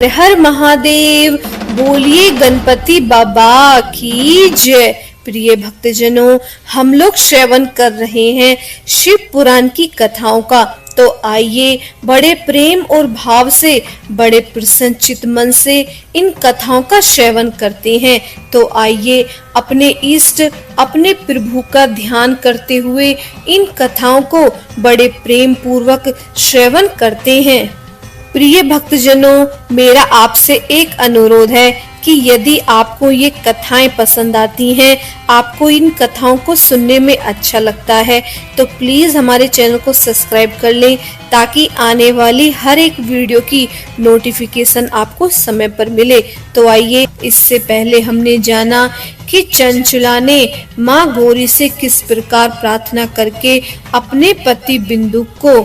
हर महादेव, बोलिए गणपति बाबा की जय। प्रिय भक्तजनों, हम लोग श्रवण कर रहे हैं शिव पुराण की कथाओं का। तो आइए बड़े प्रेम और भाव से, बड़े प्रसन्नचित मन से इन कथाओं का श्रवण करते हैं। तो आइए अपने इष्ट, अपने प्रभु का ध्यान करते हुए इन कथाओं को बड़े प्रेम पूर्वक श्रवण करते हैं। प्रिय भक्तजनों, मेरा आपसे एक अनुरोध है कि यदि आपको ये कथाएं पसंद आती हैं, आपको इन कथाओं को सुनने में अच्छा लगता है, तो प्लीज हमारे चैनल को सब्सक्राइब कर लें ताकि आने वाली हर एक वीडियो की नोटिफिकेशन आपको समय पर मिले। तो आइए, इससे पहले हमने जाना कि चंचला ने माँ गौरी से किस प्रकार प्रार्थना करके अपने पति बिंदु को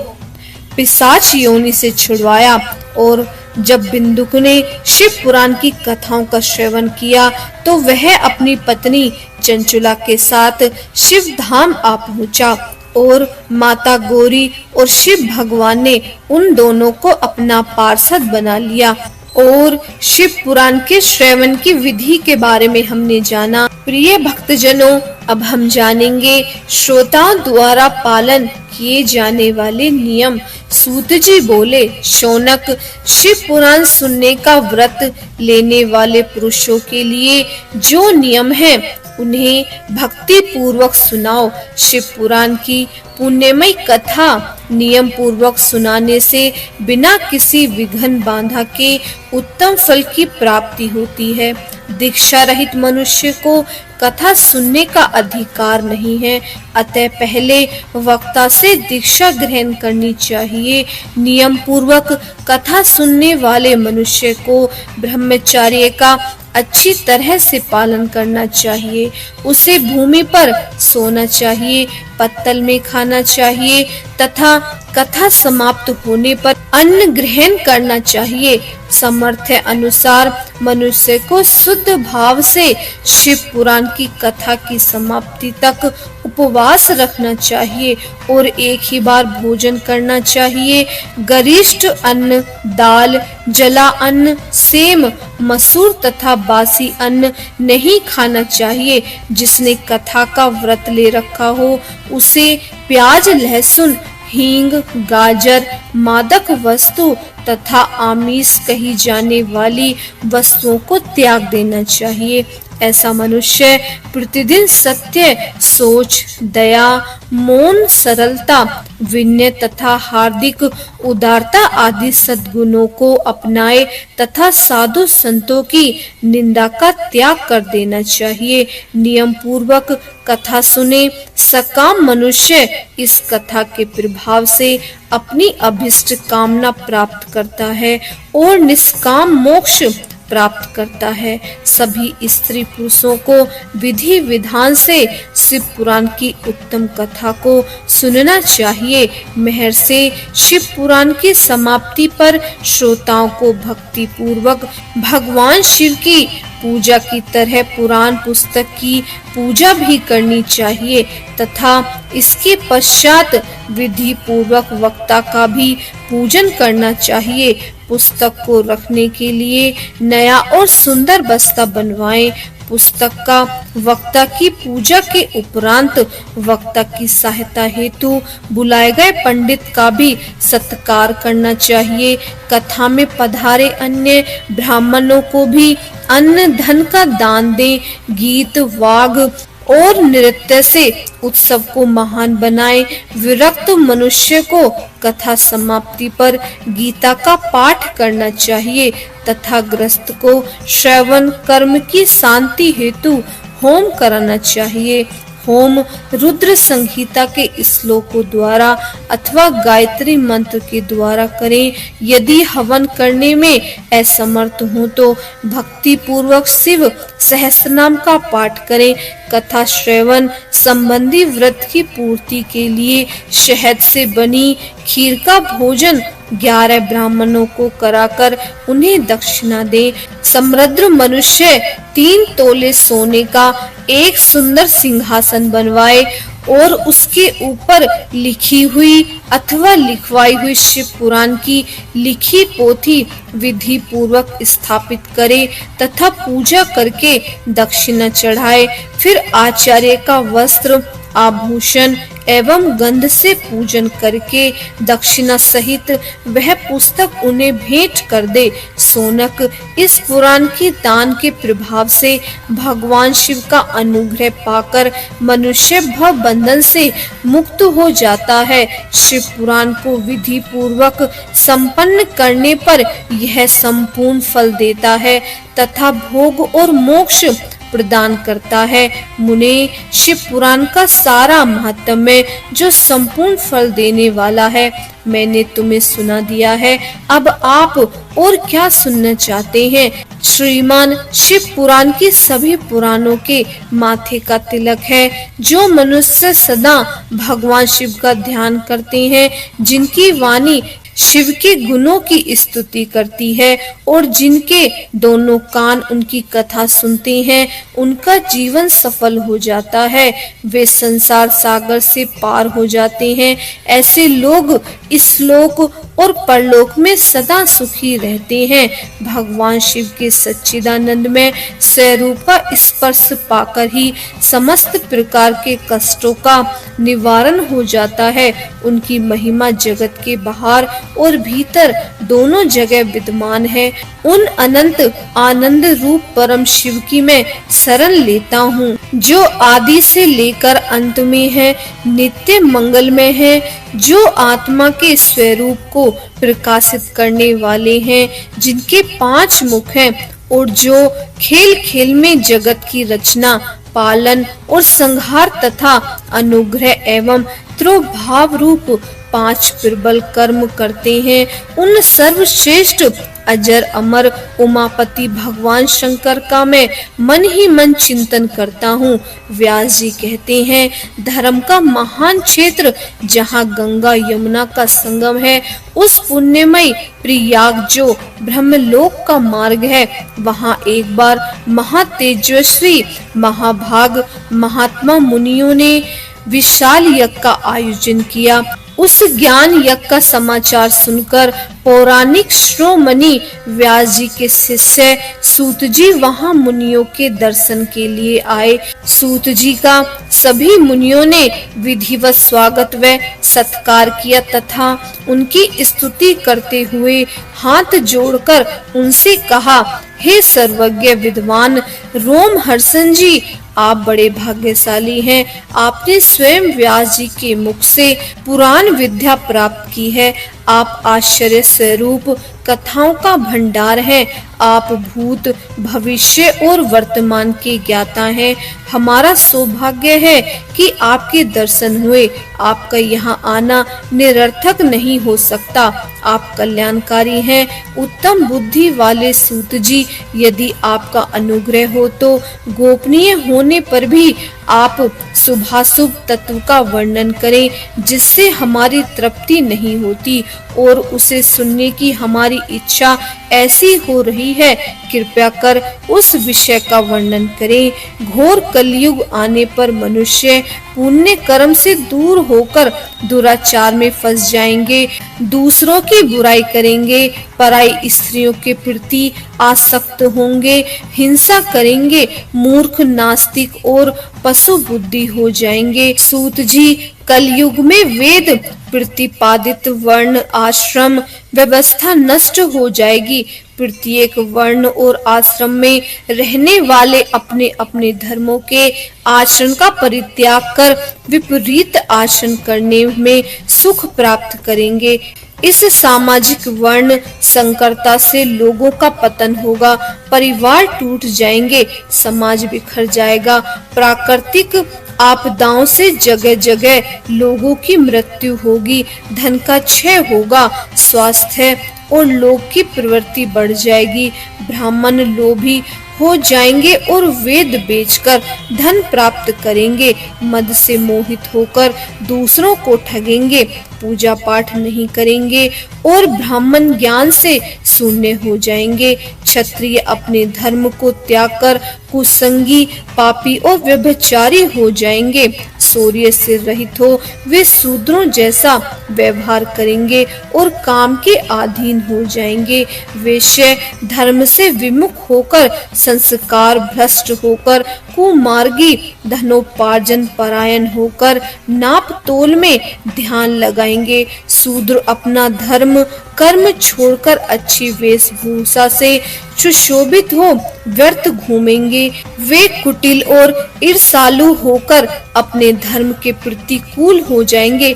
पिशाच योनि से छुड़वाया, और जब बिंदुक ने शिव पुराण की कथाओं का श्रवण किया तो वह अपनी पत्नी चंचला के साथ शिव धाम आ पहुंचा, और माता गौरी और शिव भगवान ने उन दोनों को अपना पार्षद बना लिया। और शिव पुराण के श्रवण की विधि के बारे में हमने जाना। प्रिय भक्तजनों, अब हम जानेंगे श्रोताओं द्वारा पालन किए जाने वाले नियम। सूत जी बोले, शौनक, शिव पुराण सुनने का व्रत लेने वाले पुरुषों के लिए जो नियम है उन्हें भक्ति पूर्वक सुनाओ। शिव पुराण की पुण्यमय कथा नियम पूर्वक सुनाने से बिना किसी विघ्न बाधा के उत्तम फल की प्राप्ति होती है। दीक्षा रहित मनुष्य को कथा सुनने का अधिकार नहीं है, अतः पहले वक्ता से दीक्षा ग्रहण करनी चाहिए। नियम पूर्वक कथा सुनने वाले मनुष्य को ब्रह्मचर्य का अच्छी तरह से पालन करना चाहिए। उसे भूमि पर सोना चाहिए, पत्तल में खाना चाहिए तथा कथा समाप्त होने पर अन्न ग्रहण करना चाहिए। सामर्थ्य अनुसार मनुष्य को शुद्ध भाव से शिव पुराण की कथा की समाप्ति तक उपवास रखना चाहिए और एक ही बार भोजन करना चाहिए। गरिष्ठ अन्न, दाल, जला अन्न, सेम, मसूर तथा बासी अन्न नहीं खाना चाहिए। जिसने कथा का व्रत ले रखा हो उसे प्याज, लहसुन, हींग, गाजर, मादक वस्तु तथा आमिष कही जाने वाली वस्तुओं को त्याग देना चाहिए। ऐसा मनुष्य प्रतिदिन सत्य, सोच, दया, मौन, सरलता, विनय तथा हार्दिक उदारता आदि सद्गुणों को अपनाए तथा साधु संतों की निंदा का त्याग कर देना चाहिए। नियम पूर्वक कथा सुने सकाम मनुष्य इस कथा के प्रभाव से अपनी अभिष्ट कामना प्राप्त करता है और निष्काम मोक्ष प्राप्त करता है। सभी स्त्री पुरुषों को विधि विधान से शिव पुराण की उत्तम कथा को सुनना चाहिए। मेहर से शिव पुराण की समाप्ति पर श्रोताओं को भक्ति पूर्वक भगवान शिव की पूजा की तरह पुराण पुस्तक की पूजा भी करनी चाहिए तथा इसके पश्चात विधि पूर्वक वक्ता का भी पूजन करना चाहिए। पुस्तक को रखने के लिए नया और सुंदर बस्ता बनवाएं। पुस्तक का वक्ता की पूजा के उपरांत वक्ता की सहायता हेतु बुलाए गए पंडित का भी सत्कार करना चाहिए। कथा में पधारे अन्य ब्राह्मणों को भी अन्न धन का दान दें। गीत, वाग और नृत्य से उत्सव को महान बनाए। विरक्त मनुष्य को कथा समाप्ति पर गीता का पाठ करना चाहिए तथा ग्रस्त को श्रवण कर्म की शांति हेतु होम कराना चाहिए। होम रुद्र संहिता के श्लोकों द्वारा अथवा गायत्री मंत्र के द्वारा करें। यदि हवन करने में असमर्थ हो तो भक्ति पूर्वक शिव सहस्रनाम का पाठ करें। कथा श्रवण संबंधी व्रत की पूर्ति के लिए शहद से बनी खीर का भोजन 11 ब्राह्मणों को कराकर उन्हें दक्षिणा दे। समृद्ध मनुष्य 3 तोले सोने का एक सुंदर सिंहासन बनवाए और उसके ऊपर लिखी हुई अथवा लिखवाई हुई शिव पुराण की लिखी पोथी विधि पूर्वक स्थापित करे तथा पूजा करके दक्षिणा चढ़ाए। फिर आचार्य का वस्त्र, आभूषण एवं गंध से पूजन करके दक्षिणा सहित वह पुस्तक उन्हें भेंट कर दे। सोनक, इस पुराण के दान के प्रभाव से भगवान शिव का अनुग्रह पाकर मनुष्य भव बंधन से मुक्त हो जाता है। शिव पुराण को विधि पूर्वक संपन्न करने पर यह संपूर्ण फल देता है तथा भोग और मोक्ष प्रदान करता है। मुने, शिव पुराण का सारा महात्म्य जो संपूर्ण फल देने वाला है मैंने तुम्हें सुना दिया है। अब आप और क्या सुनना चाहते हैं? श्रीमान, शिव पुराण के सभी पुराणों के माथे का तिलक है। जो मनुष्य सदा भगवान शिव का ध्यान करते हैं, जिनकी वाणी शिव के गुणों की स्तुति करती है और जिनके दोनों कान उनकी कथा सुनते हैं, उनका जीवन सफल हो जाता है। वे संसार सागर से पार हो जाते हैं। ऐसे लोग इस लोक और परलोक में सदा सुखी रहते हैं। भगवान शिव के सच्चिदानंद में स्वरूप का स्पर्श पाकर ही समस्त प्रकार के कष्टों का निवारण हो जाता है। उनकी महिमा जगत के बाहर और भीतर दोनों जगह विद्यमान है। उन अनंत आनंद रूप परम शिव की मैं शरण लेता हूँ, जो आदि से लेकर अंत में है, नित्य मंगलमय है, जो आत्मा के स्वरूप को प्रकाशित करने वाले हैं, जिनके 5 मुख हैं और जो खेल खेल में जगत की रचना, पालन और संहार तथा अनुग्रह एवं त्रोभाव रूप 5 प्रबल कर्म करते हैं। उन सर्वश्रेष्ठ अजर अमर उमापति भगवान शंकर का मैं मन ही मन चिंतन करता हूँ। व्यास जी कहते हैं, धर्म का महान क्षेत्र जहाँ गंगा यमुना का संगम है, उस पुण्यमय प्रयाग जो ब्रह्मलोक का मार्ग है, वहाँ एक बार महातेजस्वी महाभाग महात्मा मुनियों ने विशाल यज्ञ का आयोजन किया। उस ज्ञान यज्ञ का समाचार सुनकर पौराणिक श्रोमणि व्यास जी के शिष्य सूत जी वहां मुनियों के दर्शन के लिए आए। सूत जी का सभी मुनियों ने विधिवत स्वागत व सत्कार किया तथा उनकी स्तुति करते हुए हाथ जोड़कर उनसे कहा, हे सर्वज्ञ विद्वान रोमहर्षण जी, आप बड़े भाग्यशाली हैं। आपने स्वयं व्यास जी के मुख से पुराण विद्या प्राप्त की है। आप आश्चर्य स्वरूप कथाओं का भंडार हैं। आप भूत, भविष्य और वर्तमान के ज्ञाता हैं। हमारा सौभाग्य है कि आपके दर्शन हुए। आपका यहाँ आना निरर्थक नहीं हो सकता। आप कल्याणकारी हैं। उत्तम बुद्धि वाले सूत जी, यदि आपका अनुग्रह हो तो गोपनीय होने पर भी आप शुभाशुभ तत्व का वर्णन करें, जिससे हमारी तृप्ति नहीं होती और उसे सुनने की हमारी इच्छा ऐसी हो रही है। कृपया कर उस विषय का वर्णन करें। घोर कलयुग आने पर मनुष्य पुण्य कर्म से दूर होकर दुराचार में फंस जाएंगे, दूसरों की बुराई करेंगे, पराई स्त्रियों के प्रति आसक्त होंगे, हिंसा करेंगे, मूर्ख, नास्तिक और पशु बुद्धि हो जाएंगे। सूत जी, कलयुग में वेद प्रतिपादित वर्ण आश्रम व्यवस्था नष्ट हो जाएगी। प्रत्येक वर्ण और आश्रम में रहने वाले अपने अपने धर्मों के आचरण का परित्याग कर विपरीत आचरण करने में सुख प्राप्त करेंगे। इस सामाजिक वर्ण संकरता से लोगों का पतन होगा, परिवार टूट जाएंगे, समाज बिखर जाएगा, प्राकृतिक आपदाओं से जगह जगह लोगों की मृत्यु होगी, धन का क्षय होगा, स्वास्थ्य और लोग की प्रवृत्ति बढ़ जाएगी, ब्राह्मण लोभी हो जाएंगे और वेद बेचकर धन प्राप्त करेंगे, मद से मोहित होकर दूसरों को ठगेंगे, पूजा पाठ नहीं करेंगे और ब्राह्मण ज्ञान से शून्य हो जाएंगे। क्षत्रिय अपने धर्म को त्याग कर कुसंगी, पापी और व्यभिचारी हो जाएंगे। शौर्य से रहित हो वे शूद्रों जैसा व्यवहार करेंगे और काम के अधीन हो जाएंगे। वेश्य धर्म से विमुख होकर, संस्कार भ्रष्ट होकर, कुमार्गी, धनोपार्जन परायण होकर नाप तोल में ध्यान लगाएंगे। शूद्र अपना धर्म कर्म छोड़कर अच्छी वेशभूषा से सुशोभित हो व्यर्थ घूमेंगे। वे कुटिल और ईर्ष्यालु होकर अपने धर्म के प्रतिकूल हो जाएंगे।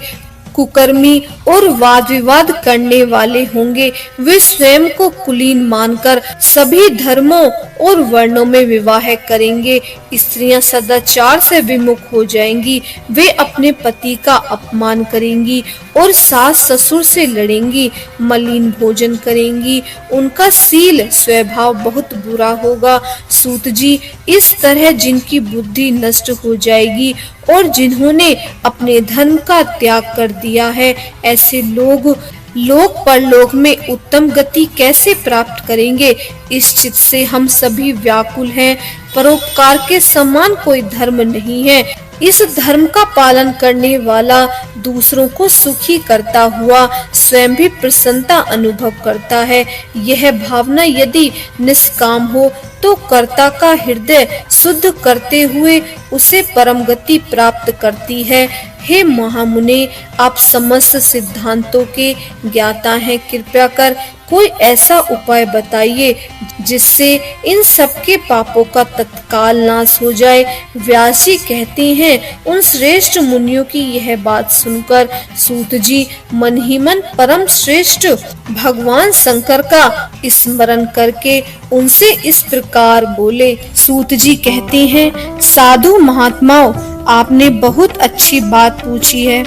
कुकर्मी और वाद विवाद करने वाले होंगे। वे स्वयं को कुलीन मानकर सभी धर्मों और वर्णों में विवाह करेंगे। स्त्रियां सदाचार से विमुख हो जाएंगी। वे अपने पति का अपमान करेंगी और सास ससुर से लड़ेंगी, मलिन भोजन करेंगी। उनका शील स्वभाव बहुत बुरा होगा। सूत जी, इस तरह जिनकी बुद्धि नष्ट हो जाएगी और जिन्होंने अपने धर्म का त्याग कर दिया है, ऐसे लोग लोक परलोक में उत्तम गति कैसे प्राप्त करेंगे? इस चित से हम सभी व्याकुल हैं। परोपकार के समान कोई धर्म नहीं है। इस धर्म का पालन करने वाला दूसरों को सुखी करता हुआ स्वयं भी प्रसन्नता अनुभव करता है। यह भावना यदि निष्काम हो तो कर्ता का हृदय शुद्ध करते हुए उसे परम गति प्राप्त करती है। हे महामुने, आप समस्त सिद्धांतों के ज्ञाता हैं। कृपया कर कोई ऐसा उपाय बताइए जिससे इन सबके पापों का तत्काल नाश हो जाए। व्यास जी कहते हैं, उन श्रेष्ठ मुनियों की यह बात सुनकर सूत जी मन ही मन परम श्रेष्ठ भगवान शंकर का स्मरण करके उनसे इस प्रकार बोले। सूत जी कहते हैं, साधु महात्माओं, आपने बहुत अच्छी बात पूछी है।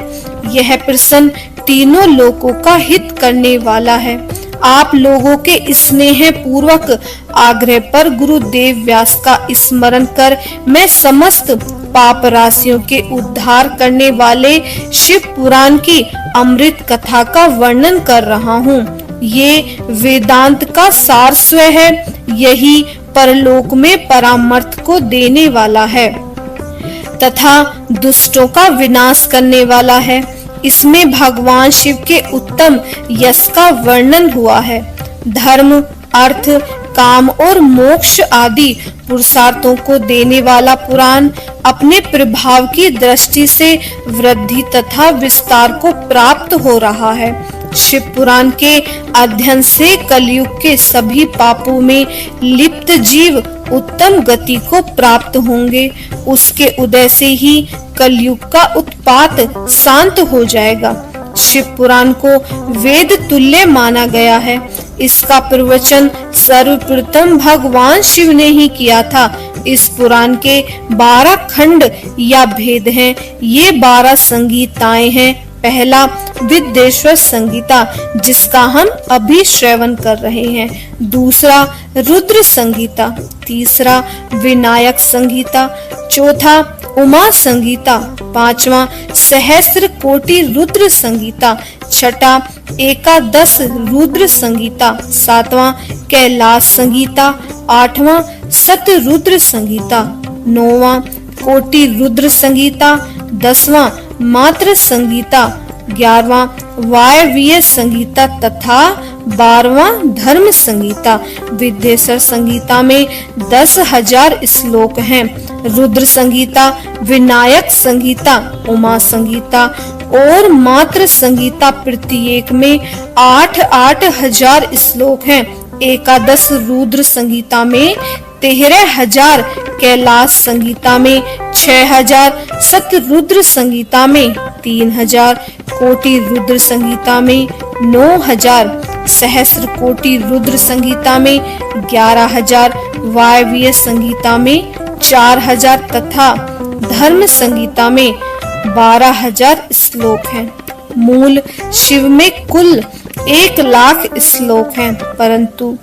यह प्रश्न तीनों लोकों का हित करने वाला है। आप लोगों के स्नेह पूर्वक आग्रह पर गुरुदेव व्यास का स्मरण कर मैं समस्त पाप राशियों के उद्धार करने वाले शिव पुराण की अमृत कथा का वर्णन कर रहा हूँ। ये वेदांत का सार स्वयं है। यही परलोक में परामर्थ को देने वाला है तथा दुष्टों का विनाश करने वाला है। इसमें भगवान शिव के उत्तम यश का वर्णन हुआ है। धर्म, अर्थ, काम और मोक्ष आदि पुरुषार्थों को देने वाला पुराण अपने प्रभाव की दृष्टि से वृद्धि तथा विस्तार को प्राप्त हो रहा है। शिव पुराण के अध्ययन से कलयुग के सभी पापों में लिप्त जीव उत्तम गति को प्राप्त होंगे। उसके उदय से ही कलयुग का उत्पात शांत हो जाएगा। शिव पुराण को वेद तुल्य माना गया है। इसका प्रवचन सर्वप्रथम भगवान शिव ने ही किया था। इस पुराण के 12 खंड या भेद हैं। ये 12 संगीताएं हैं। पहला विद्येश्वर संगीता, जिसका हम अभी श्रवण कर रहे हैं। दूसरा रुद्र संगीता, तीसरा विनायक संगीता, चौथा उमा संगीता, पांचवा सहस्त्र कोटि रुद्र संगीता, छठा एकादश रुद्र संगीता, सातवां कैलाश संगीता, आठवां सत रुद्र संगीता, नौवां कोटि रुद्र संगीता, 10वां मात्र संगीता, 11वां वायव्य संगीता तथा 12वां धर्म संगीता। विद्येश्वर संगीता में 10,000 श्लोक हैं। रुद्र संगीता, विनायक संगीता, उमा संगीता और मात्र संगीता प्रत्येक में 8-8 हजार श्लोक हैं। एकादश रुद्र संगीता में 13,000, कैलाश संगीता में 6,000, सतरुद्र संगीता में 3,000, कोटि रुद्र संगीता में 9,000, सहस्त्र कोटि रुद्र संगीता में 11,000, वायव्य संगीता में 4,000 तथा धर्म संगीता में 12,000 श्लोक हैं। मूल शिव में कुल 1,00,000 श्लोक हैं, परंतु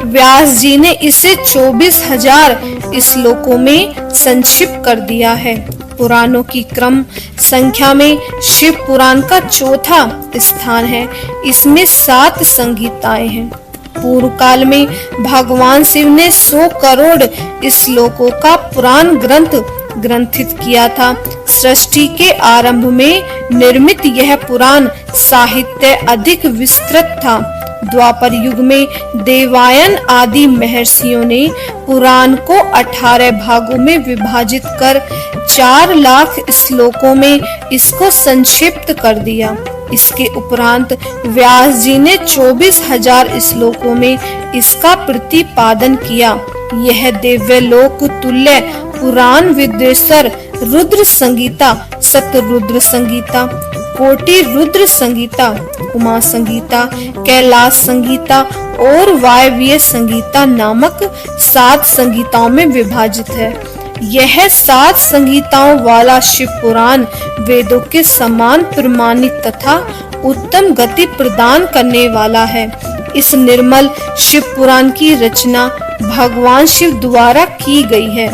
व्यास जी ने इसे 24,000 श्लोकों में संक्षिप्त कर दिया है। पुराणों की क्रम संख्या में शिव पुराण का चौथा स्थान है। इसमें 7 संहिताएं हैं। पूर्व काल में भगवान शिव ने 100 करोड़ श्लोकों का पुराण ग्रंथ ग्रंथित किया था। सृष्टि के आरंभ में निर्मित यह पुराण साहित्य अधिक विस्तृत था। द्वापर युग में देवायन आदि महर्षियों ने पुराण को 18 भागों में विभाजित कर 4 लाख श्लोकों में इसको संक्षिप्त कर दिया। इसके उपरांत व्यास जी ने 24,000 श्लोकों में इसका प्रतिपादन किया। यह दिव्य लोक तुल्य पुराण विद्वेश्वर रुद्र संगीता, शतरुद्र संगीता, कोटि रुद्र संगीता, उमा संगीता, कैलाश संगीता और वायव्य संगीता नामक 7 संगीताओं में विभाजित है। यह 7 संगीताओं वाला शिव पुराण वेदों के समान प्रमाणित तथा उत्तम गति प्रदान करने वाला है। इस निर्मल शिव पुराण की रचना भगवान शिव द्वारा की गई है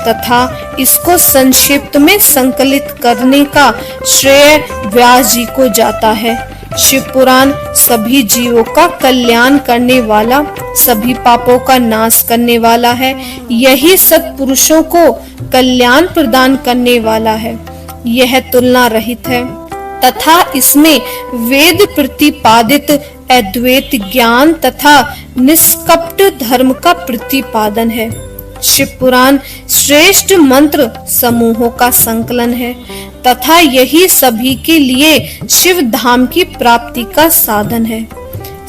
तथा इसको संक्षिप्त में संकलित करने का श्रेय व्यास जी को जाता है। शिव पुराण सभी जीवों का कल्याण करने वाला, सभी पापों का नाश करने वाला है। यही सत्पुरुषों को कल्याण प्रदान करने वाला है। यह तुलना रहित है तथा इसमें वेद प्रतिपादित अद्वैत ज्ञान तथा निष्कपट धर्म का प्रतिपादन है। शिव पुराण श्रेष्ठ मंत्र समूहों का संकलन है तथा यही सभी के लिए शिव धाम की प्राप्ति का साधन है।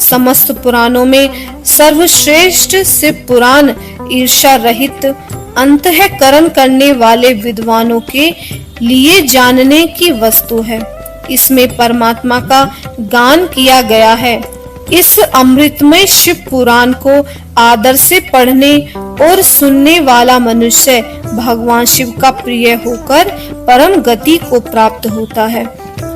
समस्त पुराणों में सर्वश्रेष्ठ शिव पुराण ईर्ष्या रहित अंतःकरण करने वाले विद्वानों के लिए जानने की वस्तु है। इसमें परमात्मा का गान किया गया है। इस अमृतमय शिव पुराण को आदर से पढ़ने और सुनने वाला मनुष्य भगवान शिव का प्रिय होकर परम गति को प्राप्त होता है।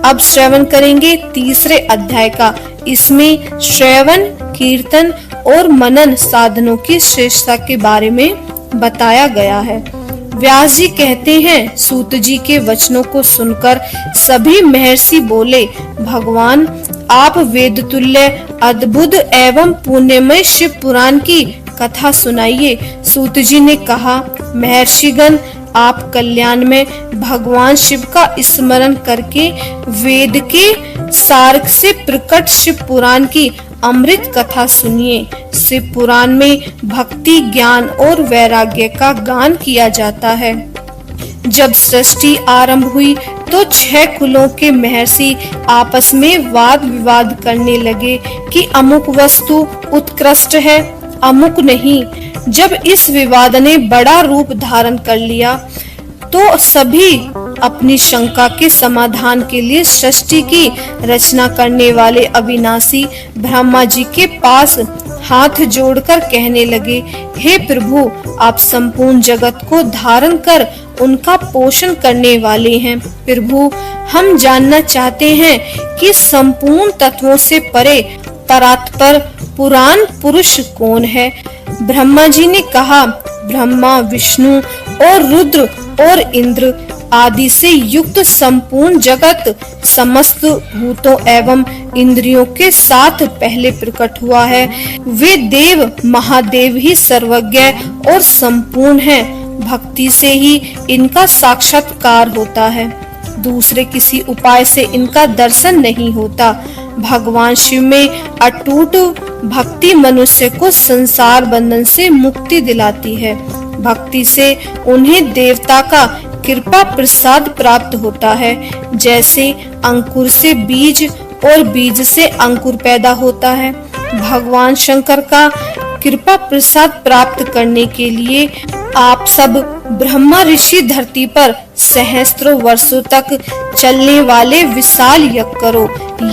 अब श्रवण करेंगे तीसरे अध्याय का। इसमें श्रवण, कीर्तन और मनन साधनों की श्रेष्ठता के बारे में बताया गया है। व्यास जी कहते हैं, सूत जी के वचनों को सुनकर सभी महर्षि बोले, भगवान आप वेद तुल्य अद्भुत एवं पुण्यमय शिव पुराण की कथा सुनाइए। सूत जी ने कहा, महर्षिगण आप कल्याण में भगवान शिव का स्मरण करके वेद के सार्क से प्रकट शिव पुराण की अमृत कथा सुनिए। शिव पुराण में भक्ति, ज्ञान और वैराग्य का गान किया जाता है। जब सृष्टि आरंभ हुई तो 6 कुलों के महर्षि आपस में वाद विवाद करने लगे कि अमुक वस्तु उत्कृष्ट है, अमुक नहीं। जब इस विवाद ने बड़ा रूप धारण कर लिया तो सभी अपनी शंका के समाधान के लिए सृष्टि की रचना करने वाले अविनाशी ब्रह्मा जी के पास हाथ जोड़कर कहने लगे, हे प्रभु आप संपूर्ण जगत को धारण कर उनका पोषण करने वाले हैं। प्रभु हम जानना चाहते हैं कि संपूर्ण तत्वों से परे परात्पर पुराण पुरुष कौन है। ब्रह्मा जी ने कहा, ब्रह्मा, विष्णु और रुद्र और इंद्र आदि से युक्त संपूर्ण जगत समस्त भूतों एवं इंद्रियों के साथ पहले प्रकट हुआ है। वे देव महादेव ही सर्वज्ञ और संपूर्ण हैं। भक्ति से ही इनका साक्षात्कार होता है, दूसरे किसी उपाय से इनका दर्शन नहीं होता। भगवान शिव में अटूट भक्ति मनुष्य को संसार बंधन से मुक्ति दिलाती है। भक्ति से उन्हें देवता का कृपा प्रसाद प्राप्त होता है। जैसे अंकुर से बीज और बीज से अंकुर पैदा होता है। भगवान शंकर का कृपा प्रसाद प्राप्त करने के लिए आप सब ब्रह्मा ऋषि धरती पर सहस्त्रों वर्षों तक चलने वाले विशाल यज्ञ करो।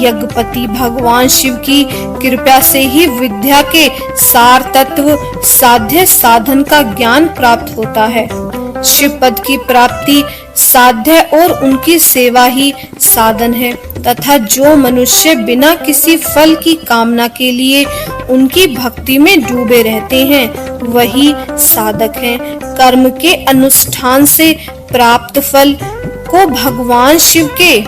यज्ञपति भगवान शिव की कृपा से ही विद्या के सार तत्व साध्य साधन का ज्ञान प्राप्त होता है। शिव पद की प्राप्ति साध्य और उनकी सेवा ही साधन है तथा जो मनुष्य बिना किसी फल की कामना के लिए उनकी भक्ति में डूबे रहते हैं वही साधक हैं। कर्म के अनुष्ठान से प्राप्त फल को भगवान शिव के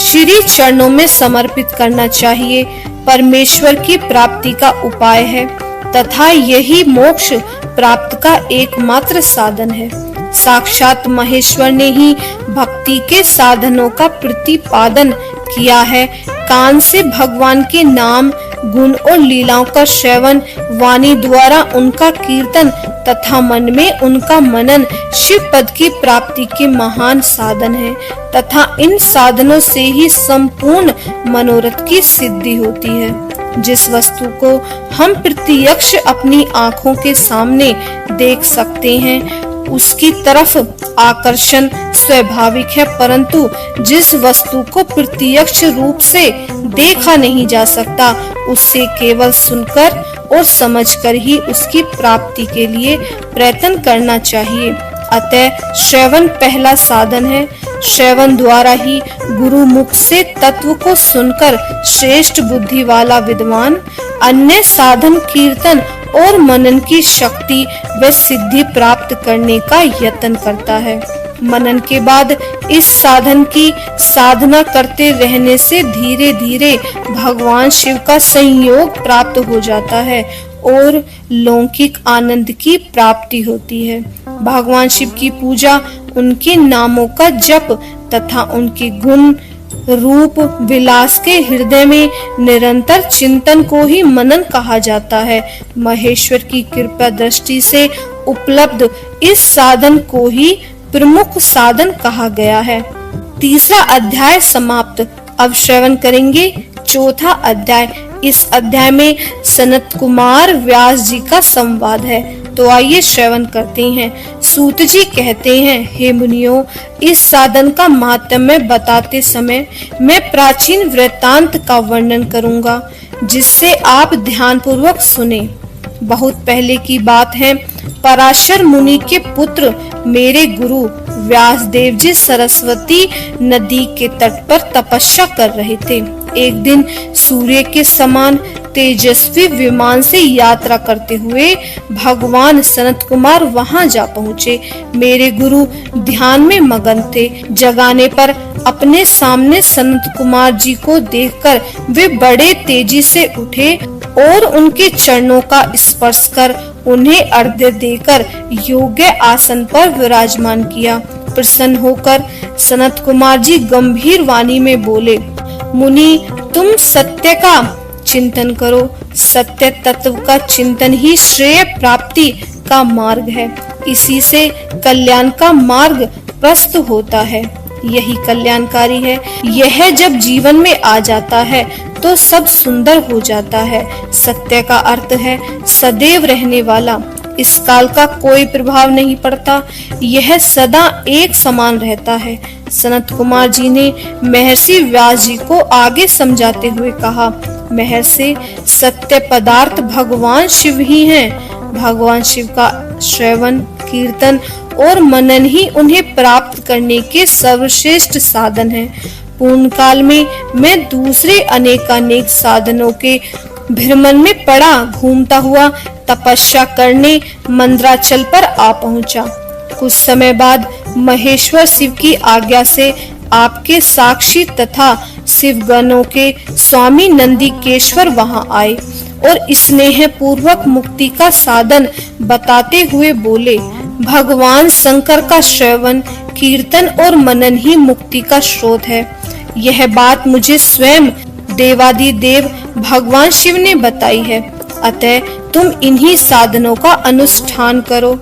श्री चरणों में समर्पित करना चाहिए। परमेश्वर की प्राप्ति का उपाय है तथा यही मोक्ष प्राप्त का एकमात्र साधन है। साक्षात महेश्वर ने ही भक्ति के साधनों का प्रतिपादन किया है। कान से भगवान के नाम, गुण और लीलाओं का श्रवण, वाणी द्वारा उनका कीर्तन तथा मन में उनका मनन शिव पद की प्राप्ति के महान साधन है तथा इन साधनों से ही संपूर्ण मनोरथ की सिद्धि होती है। जिस वस्तु को हम प्रत्यक्ष अपनी आंखों के सामने देख सकते हैं उसकी तरफ आकर्षण स्वाभाविक है, परंतु जिस वस्तु को प्रत्यक्ष रूप से देखा नहीं जा सकता उससे केवल सुनकर और समझकर ही उसकी प्राप्ति के लिए प्रयत्न करना चाहिए। अतः श्रवण पहला साधन है। श्रवण द्वारा ही गुरु मुख से तत्व को सुनकर श्रेष्ठ बुद्धि वाला विद्वान अन्य साधन कीर्तन और मनन की शक्ति व सिद्धि प्राप्त करने का यत्न करता है। मनन के बाद इस साधन की साधना करते रहने से धीरे धीरे भगवान शिव का संयोग प्राप्त हो जाता है और लौकिक आनंद की प्राप्ति होती है। भगवान शिव की पूजा, उनके नामों का जप तथा उनके गुण रूप विलास के हृदय में निरंतर चिंतन को ही मनन कहा जाता है। महेश्वर की कृपा दृष्टि से उपलब्ध इस साधन को ही प्रमुख साधन कहा गया है। तीसरा अध्याय समाप्त। अब श्रवण करेंगे चौथा अध्याय। इस अध्याय में सनत कुमार व्यास जी का संवाद है, तो आइए श्रवण करते हैं। सूत जी कहते हैं, हे मुनियों, इस साधन का महात्म्य बताते समय मैं प्राचीन वृत्तांत का वर्णन करूंगा जिससे आप ध्यान पूर्वक सुने। बहुत पहले की बात है। पराशर मुनि के पुत्र मेरे गुरु व्यास देव जी सरस्वती नदी के तट पर तपस्या कर रहे थे। एक दिन सूर्य के समान तेजस्वी विमान से यात्रा करते हुए भगवान सनत कुमार वहां जा पहुँचे। मेरे गुरु ध्यान में मगन थे। जगाने पर अपने सामने सनत कुमार जी को देखकर वे बड़े तेजी से उठे और उनके चरणों का स्पर्श कर उन्हें अर्घ्य देकर योग्य आसन पर विराजमान किया। प्रसन्न होकर सनत कुमार जी गंभीर वाणी में बोले, मुनि, तुम सत्य का चिंतन करो। सत्य तत्व का चिंतन ही श्रेय प्राप्ति का मार्ग है। इसी से कल्याण का मार्ग प्रस्तुत होता है। यही कल्याणकारी है। यह जब जीवन में आ जाता है तो सब सुंदर हो जाता है। सत्य का अर्थ है सदैव रहने वाला। इस काल का कोई प्रभाव नहीं पड़ता। यह सदा एक समान रहता है। सनत कुमार जी ने महर्षि व्यास जी को आगे समझाते हुए कहा, महर्षि, सत्य पदार्थ भगवान शिव ही हैं। भगवान शिव का श्रवण, कीर्तन और मनन ही उन्हें प्राप्त करने के सर्वश्रेष्ठ साधन हैं। पूर्ण काल में मैं दूसरे अनेकानेक साधनों के भ्रमण में पड़ा घूमता हुआ तपस्या करने मंद्राचल पर आ पहुंचा। कुछ समय बाद महेश्वर शिव की आज्ञा से आपके साक्षी तथा शिवगणों के स्वामी नंदीकेश्वर वहां आए और स्नेह पूर्वक मुक्ति का साधन बताते हुए बोले, भगवान शंकर का श्रवण, कीर्तन और मनन ही मुक्ति का स्रोत है। यह बात मुझे स्वयं देवादिदेव भगवान शिव ने बताई है। अतः तुम इन्हीं साधनों का अनुष्ठान करो।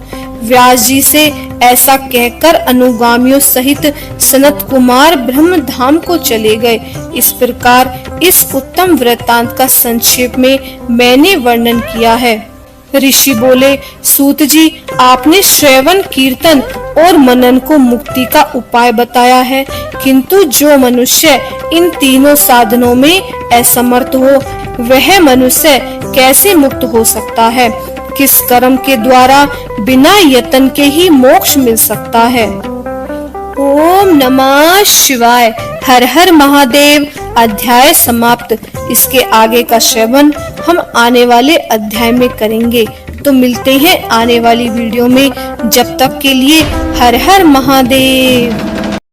व्यास जी से ऐसा कहकर अनुगामियों सहित सनत कुमार ब्रह्म धाम को चले गए। इस प्रकार इस उत्तम वृत्तांत का संक्षेप में मैंने वर्णन किया है। ऋषि बोले, सूत जी, आपने श्रवण, कीर्तन और मनन को मुक्ति का उपाय बताया है, किंतु जो मनुष्य इन तीनों साधनों में असमर्थ हो वह मनुष्य कैसे मुक्त हो सकता है? किस कर्म के द्वारा बिना यत्न के ही मोक्ष मिल सकता है? ओम नमः शिवाय। हर हर महादेव। अध्याय समाप्त। इसके आगे का श्रवण हम आने वाले अध्याय में करेंगे। तो मिलते हैं आने वाली वीडियो में। जब तक के लिए हर हर महादेव।